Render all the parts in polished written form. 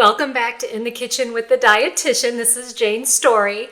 Welcome back to In the Kitchen with the Dietitian. This is Jane's story.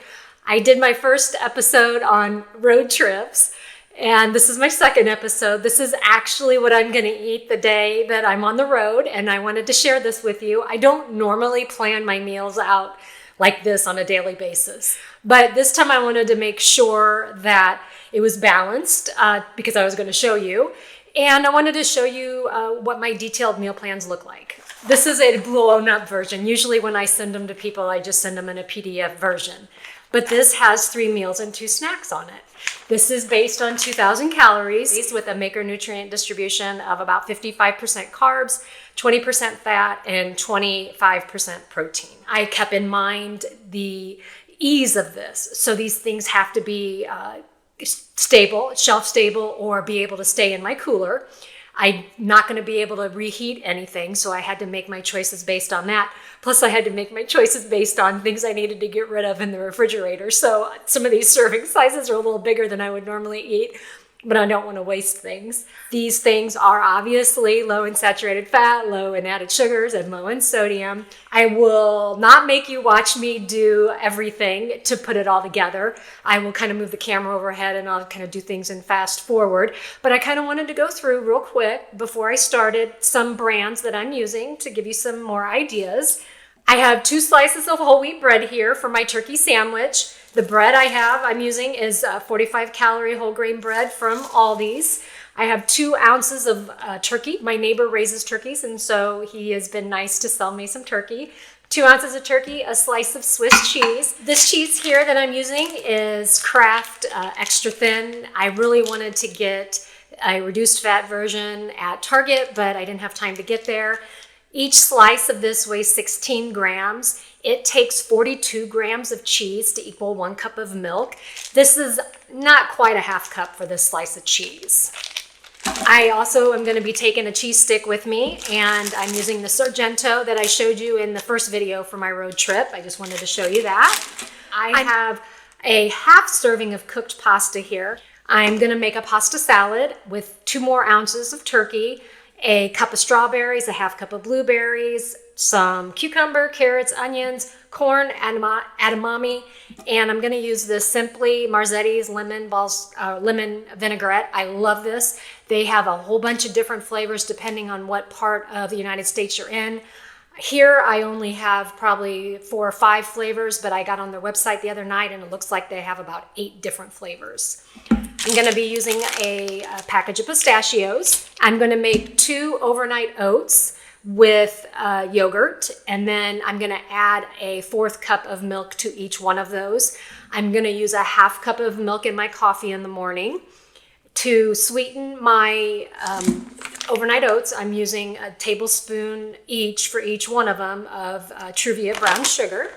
I did my first episode on road trips, and this is my second episode. This is actually what I'm going to eat the day that I'm on the road, and I wanted to share this with you. I don't normally plan my meals out like this on a daily basis, but this time I wanted to make sure that it was balanced because I was going to show you, and I wanted to show you what my detailed meal plans look like. This is a blown up version. Usually when I send them to people, I just send them in a PDF version. But this has 3 meals and 2 snacks on it. This is based on 2,000 calories with a macronutrient distribution of about 55% carbs, 20% fat, and 25% protein. I kept in mind the ease of this. So these things have to be stable, shelf stable, or be able to stay in my cooler. I'm not going to be able to reheat anything, so I had to make my choices based on that. Plus, I had to make my choices based on things I needed to get rid of in the refrigerator. So some of these serving sizes are a little bigger than I would normally eat, but I don't want to waste things. These things are obviously low in saturated fat, low in added sugars, and low in sodium. I will not make you watch me do everything to put it all together. I will kind of move the camera overhead and I'll kind of do things in fast forward. But I kind of wanted to go through real quick before I started some brands that I'm using to give you some more ideas. I have 2 slices of whole wheat bread here for my turkey sandwich. The bread I'm using is 45 calorie whole grain bread from Aldi's. I have 2 ounces of turkey. My neighbor raises turkeys, and so he has been nice to sell me some turkey. 2 ounces of turkey, a slice of Swiss cheese. This cheese here that I'm using is Kraft extra thin. I really wanted to get a reduced fat version at Target, but I didn't have time to get there. Each slice of this weighs 16 grams. It takes 42 grams of cheese to equal 1 cup of milk. This is not quite a half cup for this slice of cheese. I also am going to be taking a cheese stick with me, and I'm using the Sargento that I showed you in the first video for my road trip. I just wanted to show you that. I have a half serving of cooked pasta here. I'm going to make a pasta salad with 2 more ounces of turkey, a cup of strawberries, a half cup of blueberries, some cucumber, carrots, onions, corn, edamame, and I'm going to use this Simply Marzetti's lemon vinaigrette. I love this. They have a whole bunch of different flavors depending on what part of the United States you're in. Here I only have probably 4 or 5 flavors, but I got on their website the other night and it looks like they have about 8 different flavors. I'm going to be using a package of pistachios. I'm going to make 2 overnight oats with yogurt, and then I'm going to add a 4th cup of milk to each one of those. I'm going to use a half cup of milk in my coffee in the morning. To sweeten my overnight oats, I'm using a tablespoon each for each one of them of Truvia brown sugar.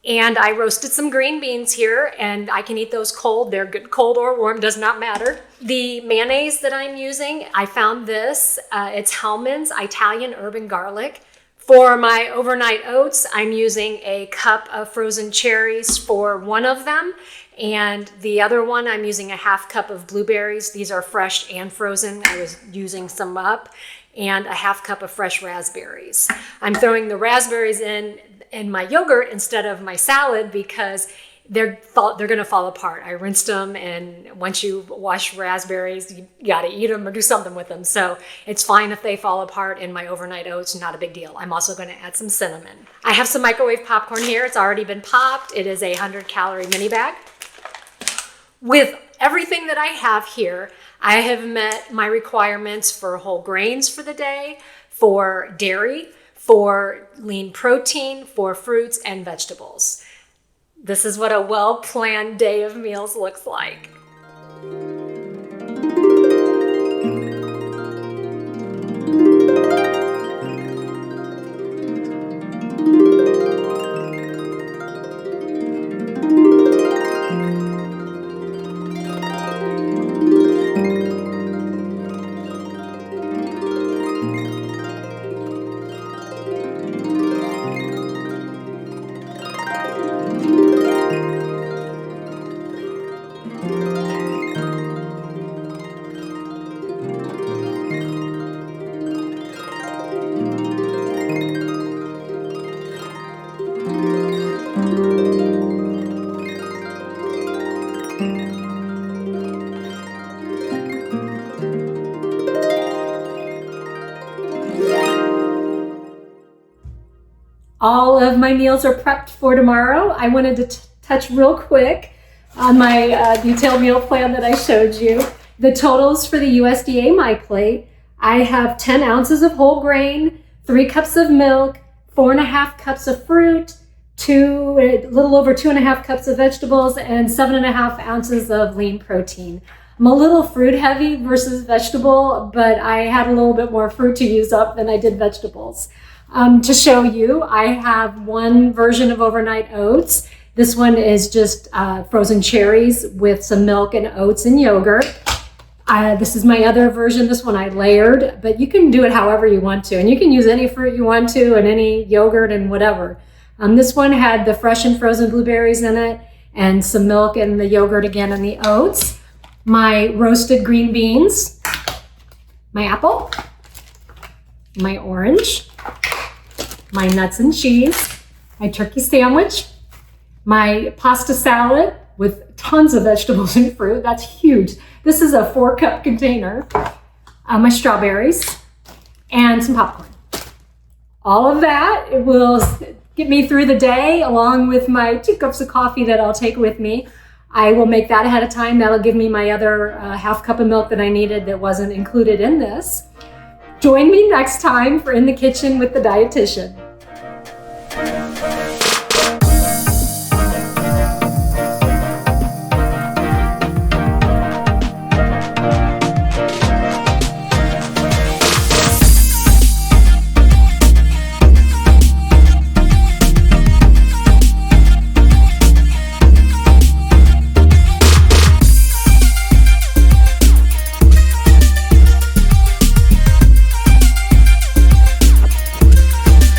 And I roasted some green beans here, and I can eat those cold. They're good cold or warm, does not matter. The mayonnaise that I'm using, I found this. It's Hellmann's Italian Herb and Garlic. For my overnight oats, I'm using a cup of frozen cherries for one of them. And the other one, I'm using a half cup of blueberries. These are fresh and frozen. I was using some up. And a half cup of fresh raspberries. I'm throwing the raspberries in my yogurt instead of my salad because they're going to fall apart. I rinsed them, and once you wash raspberries, you got to eat them or do something with them. So it's fine if they fall apart in my overnight oats, not a big deal. I'm also going to add some cinnamon. I have some microwave popcorn here. It's already been popped. It is a 100-calorie mini bag. With everything that I have here, I have met my requirements for whole grains for the day, for dairy, for lean protein, for fruits and vegetables. This is what a well-planned day of meals looks like. All of my meals are prepped for tomorrow. I wanted to touch real quick on my detailed meal plan that I showed you. The totals for the USDA My Plate. I have 10 ounces of whole grain, 3 cups of milk, 4.5 cups of fruit, a little over 2.5 cups of vegetables, and 7.5 ounces of lean protein. I'm a little fruit heavy versus vegetable, but I had a little bit more fruit to use up than I did vegetables. To show you, I have one version of overnight oats. This one is just frozen cherries with some milk and oats and yogurt. This is my other version. This one I layered, but you can do it however you want to. And you can use any fruit you want to and any yogurt and whatever. This one had the fresh and frozen blueberries in it and some milk and the yogurt again and the oats. My roasted green beans, my apple, my orange, my nuts and cheese, my turkey sandwich, my pasta salad with tons of vegetables and fruit. That's huge. This is a 4-cup container. My strawberries and some popcorn. All of that, it will get me through the day along with my 2 cups of coffee that I'll take with me. I will make that ahead of time. That'll give me my other 1/2 cup of milk that I needed that wasn't included in this. Join me next time for In the Kitchen with the Dietitian.